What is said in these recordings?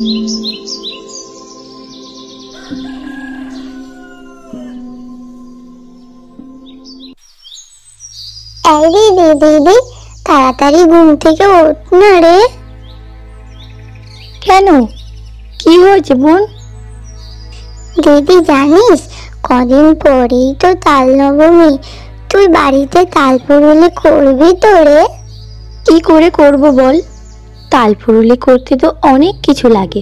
এই দিদি, তাড়াতাড়ি ঘুম থেকে ওঠ না রে। কেন, কি হয়েছে বোন? দিদি জানিস, কদিন পরেই তো তাল নবমী। তুই বাড়িতে তাল ফুরুলি করবি তো রে? কি করে করব বল? তাল ফুরুলি করতে তো অনেক কিছু লাগে,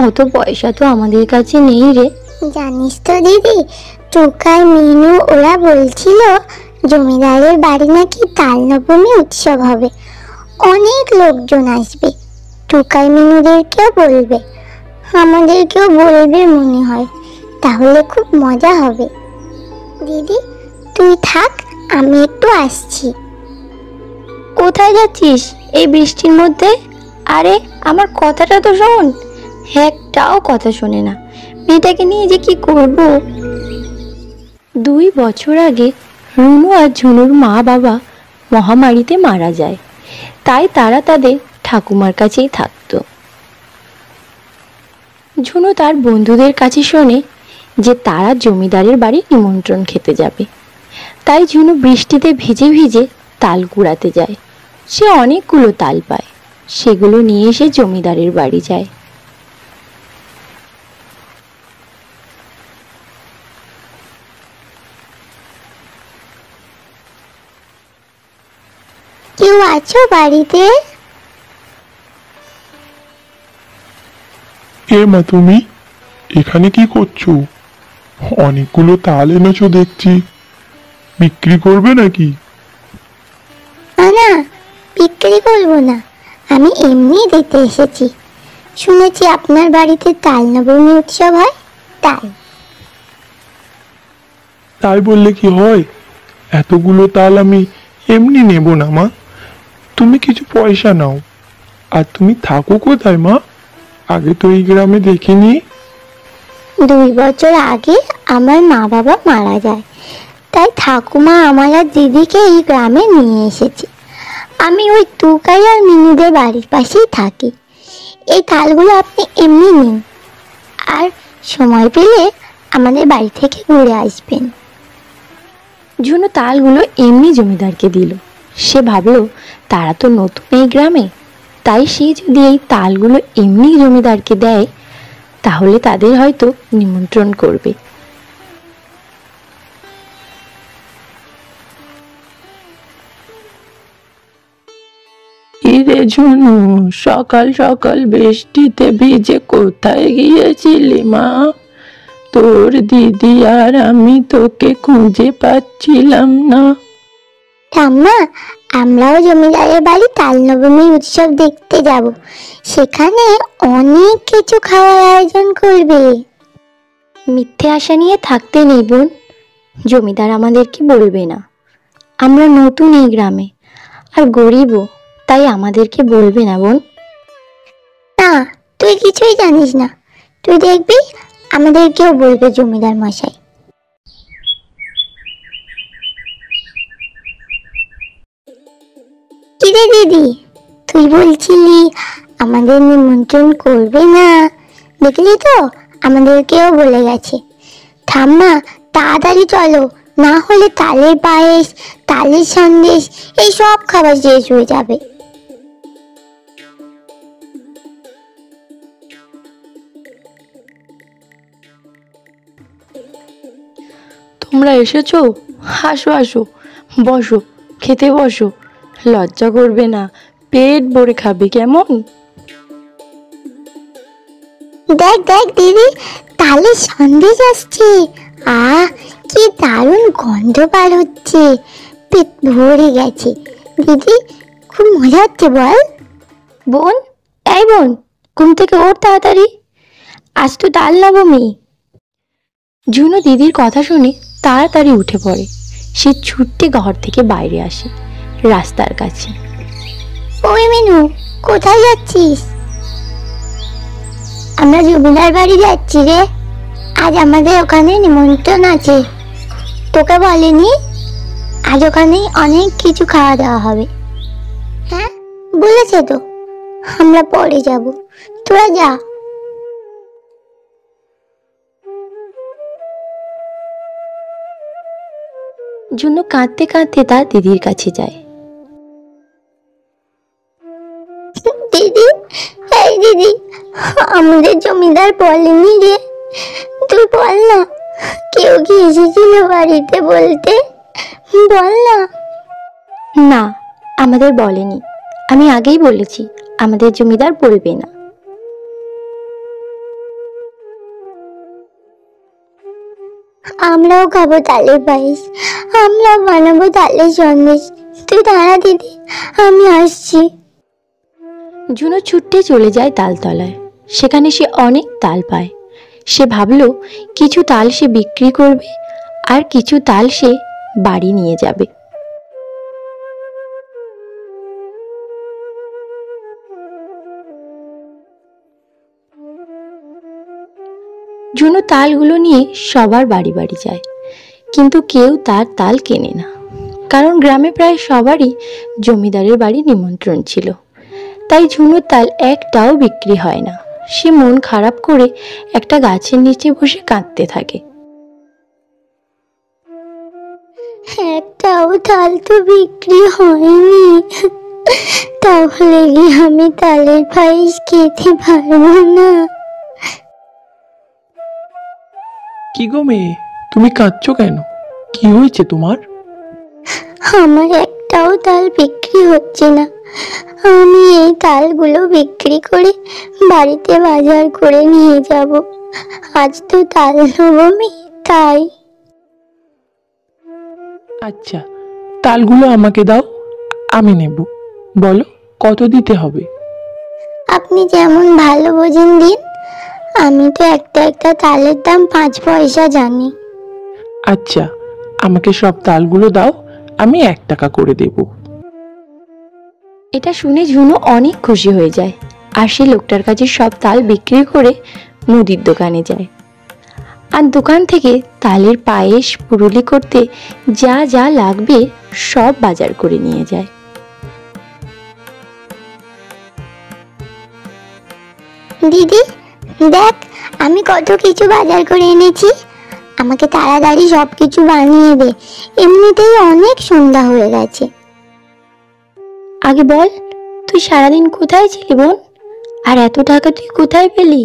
অত পয়সা তো আমাদের কাছে নেই রে। জানিস তো দিদি, টুকাই মিনু ওরা বলছিল জমিদারের বাড়ি নাকি তাল নবমী উৎসব হবে, অনেক লোকজন আসবে। টুকাই মিনুদেরকেও বলবে, আমাদেরকেও বলবে মনে হয়, তাহলে খুব মজা হবে। দিদি তুই থাক, আমি একটু আসছি। কোথায় যাচ্ছিস এই বৃষ্টির মধ্যে? আরে আমার কথাটা তো শোন। একটাও কথা শোনে না, মেয়েটাকে নিয়ে যে কি করব। 2 বছর আগে রুনু আর ঝুনুর মা বাবা মহামারীতে মারা যায়, তাই তারা তাদের ঠাকুমার কাছেই থাকতো। ঝুনু তার বন্ধুদের কাছে শোনে যে তারা জমিদারের বাড়ি নিমন্ত্রণ খেতে যাবে, তাই ঝুনু বৃষ্টিতে ভিজে ভিজে তাল কুড়াতে যায়। সে অনেকগুলো তাল পায়, সেগুলো নিয়ে এসে জমিদারের বাড়ি যায়। কেউ আছো বাড়িতে? কে মা তুমি? এখানে কি করছো? অনেকগুলো তাল এনেছো দেখছি, বিক্রি করবে নাকি? না, বিক্রি করবো না, আমি এমনি দিতে এসেছি। শুনেছি আপনার বাড়িতে তাল নবমী উৎসব হয়, তাই। তাই বললে কি হয়? এতগুলো তাল আমি এমনি নেব না মা, তুমি কিছু পয়সা নাও। আর তুমি থাকো কোথায় মা? আগে তো এই গ্রামে দেখিনি। 2 বছর আগে আমার মা বাবা মারা যায়, তাই ঠাকুমা আমার আর দিদিকে এই গ্রামে নিয়ে এসেছে। আমি ওই টুকাই আর মিনুদের বাড়ির পাশেই থাকি। এই তালগুলো আপনি এমনি নিন, আর সময় পেলে আমাদের বাড়ি থেকে ঘুরে আসবেন। ঝুনু তালগুলো এমনি জমিদারকে দিল। সে ভাবলো তারা তো নতুন এই গ্রামে, তাই সে যদি এই তালগুলো এমনি জমিদারকে দেয় তাহলে তাদের হয়তো নিমন্ত্রণ করবে। কিরে ঝুনু, সকাল সকাল বৃষ্টিতে ভিজে কোথায় গিয়েছিলি মা? তোর দিদি আর আমি তোকে খুঁজে পাচ্ছিলাম না। ঠাম্মা, আমরাও জমিদারের বাড়ি তাল নবমী উৎসব দেখতে যাব, সেখানে অনেক কিছু খাওয়ার আয়োজন করবে। মিথ্যে আশা নিয়ে থাকতে নেই বোন, জমিদার আমাদেরকে বলবে না। আমরা নতুন এই গ্রামে আর গরিবও, তাই আমাদেরকে বলবে না বোন। না, তুই কিছুই জানিস না, তুই দেখবি আমাদেরকেও বলবে জমিদার মশাই। কিরে দিদি, তুই বলছিলি আমাদের নিমন্ত্রণ করবে না, দেখলি তো আমাদেরকেও বলে গেছে। ঠাম্মা তাড়াতাড়ি চলো, না হলে তালের পায়েস, তালের সন্দেশ এই সব খাবার শেষ হয়ে যাবে। তোমরা এসেছো? আসো আসো, বসো, খেতে বসো। লজ্জা করবে না, পেট ভরে খাবে কেমন? দেখ দেখ দিদি, তালের সন্দেশ আসছে। কি দারুণ গন্ধ বার হচ্ছে, পেট ভরে গেছে। দিদি খুব মজা হচ্ছে বল। বোন, এই বোন, ঘুম থেকে ওঠ তাড়াতাড়ি, আজ তো তাল নবমী। ঝুনু দিদির কথা শুনে তাড়াতাড়ি উঠে পড়ে। সে ছুটে ঘর থেকে বাইরে আসে রাস্তার কাছে। ওই মিনু, কোথায় যাচ্ছিস? আমরা জমিদার বাড়ি যাচ্ছি রে, আজ আমাদের ওখানে নিমন্ত্রণ আছে। তোকে বলেনি? আজ ওখানে অনেক কিছু খাওয়া দাওয়া হবে। হ্যাঁ বলেছে তো, আমরা পরে যাব, তোরা যা, জুনু কাঁদতে কাঁদতে তার দিদির কাছে যায়। দিদি, এই দিদি, আমাদের জমিদার বলেনি রে, তুই বল না, কেউ কি এসেছিল বাড়িতে বলতে, বল না। না, আমাদের বলেনি। আমি আগেই বলেছি আমাদের জমিদার বলবে না। আমরাও খাবো তালের পায়েস, আমরাও বানাবো তালের সন্দেশ। তুই দাঁড়া দিদি, আমি আসছি। জুনো ছুটে চলে যায় তালতলায়। সেখানে সে অনেক তাল পায়। সে ভাবলো কিছু তাল সে বিক্রি করবে আর কিছু তাল সে বাড়ি নিয়ে যাবে। জুনো তালগুলো নিয়ে সবার বাড়ি বাড়ি যায়, কিন্তু কেউ তার তাল কেনে না, কারণ গ্রামে প্রায় সবারই জমিদারের বাড়ি নিমন্ত্রণ ছিল। তাই ঝুনুর তাল একটাও বিক্রি হয় না। সে মন খারাপ করে একটা গাছের নিচে বসে কাঁদতে থাকে। একটাও তাল তো বিক্রি হয়নি, তাহলে কি আমি তালের পায়েস খেতে পারবো না? কি গো মেয়ে, তুমি কাঁদছো কেন? কি হয়েছে তোমার? আমার একটাও তাল বিক্রি হচ্ছে না। আমি এই তালগুলো বিক্রি করে বাড়িতে বাজার করে নিয়ে যাব। আজ তো তাল নবমী, তাই। আচ্ছা, তালগুলো আমাকে দাও, আমি নেব। বলো কত দিতে হবে? আপনি যেমন ভালো বোঝেন দিন। আমি তো একটা একটা তালের দাম 5 পয়সা জানি। আচ্ছা, আমাকে সব তালগুলো দাও, আমি 1 টাকা করে দেব। এটা শুনে ঝুনু অনেক খুশি হয়ে যায় আর সে লোকটার কাছে সব তাল বিক্রি করে মুদির দোকানে যায় আর দোকান থেকে তালের পায়েস পুরুলি করতে যা যা লাগবে সব বাজার করে নিয়ে যায়। দিদি দেখ, আমি কত কিছু বাজার করে এনেছি। আমাকে তাড়াতাড়ি সব কিছু বানিয়ে দে, এমনিতেই অনেক সন্ধ্যা হয়ে গেছে। আগে বল, তুই সারাদিন কোথায় ছিলি বোন? আর এত টাকা তুই কোথায় পেলি?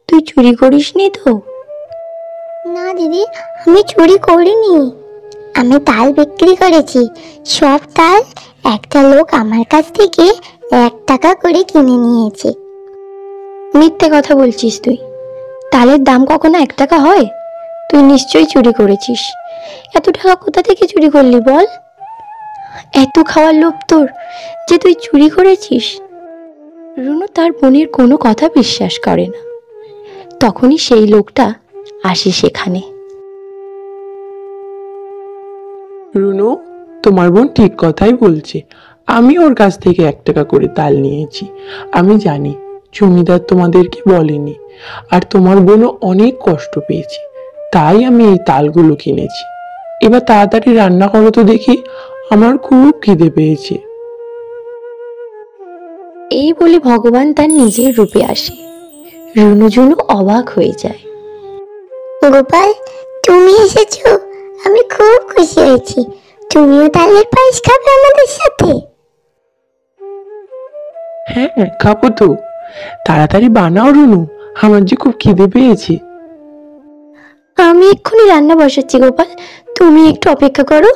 তুই চুরি করিসনি তো? না দিদি, আমি চুরি করিনি। আমি তাল বিক্রি করেছি। সব তাল একটা লোক আমার কাছ থেকে 1 টাকা করে কিনে নিয়েছে। মিথ্যে কথা বলছিস তুই। তালের দাম কখনো 1 টাকা হয়? তুই নিশ্চয়ই চুরি করেছিস। এত টাকা কোথা থেকে চুরি করলি বল? এত খাওয়ার লোভ তোর যে তুই চুরি করেছিস? রুনু তার বোনের কোনো কথা বিশ্বাস করে না। তখনই সেই লোকটা আসে সেখানে। রুনু, তোমার বোন ঠিক কথাই বলছে। আমি ওর কাছ থেকে 1 টাকা করে তাল নিয়েছি। আমি জানি জমিদার তোমাদেরকে বলেনি, আর তোমার বোনও অনেক কষ্ট পেয়েছে, তাই আমি এই তালগুলো কিনেছি। এবার তাড়াতাড়ি রান্না করো তো দেখি, আমার খুব খিদে পেয়েছে। এই বলে ভগবান তার নিজের রূপে আসে। রুনু ঝুনু অবাক হয়ে যায়। গোপাল, তুমি এসেছো, আমি খুব খুশি হয়েছি। তুমিও তালের পায়েস খাবে আমাদের সাথে? হ্যাঁ, খাবো তো। তাড়াতাড়ি বানাও রুনু, আমার যে খুব খিদে পেয়েছে। আমি এক্ষুনি রান্না বসাচ্ছি গোপাল, তুমি একটু অপেক্ষা করো।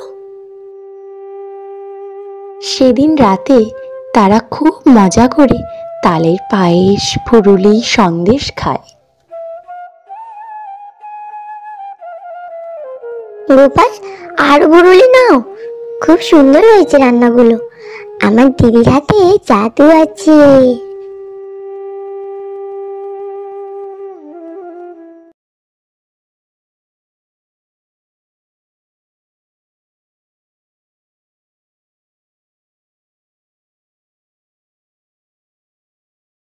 সেদিন রাতে তারা খুব মজা করে তালের পায়েস, পুরুলি, সন্দেশ খায়। গোপাল, আরো বুড়ুলি নাও। খুব সুন্দর হয়েছে রান্নাগুলো। আমার দিদির হাতে জাদু আছে।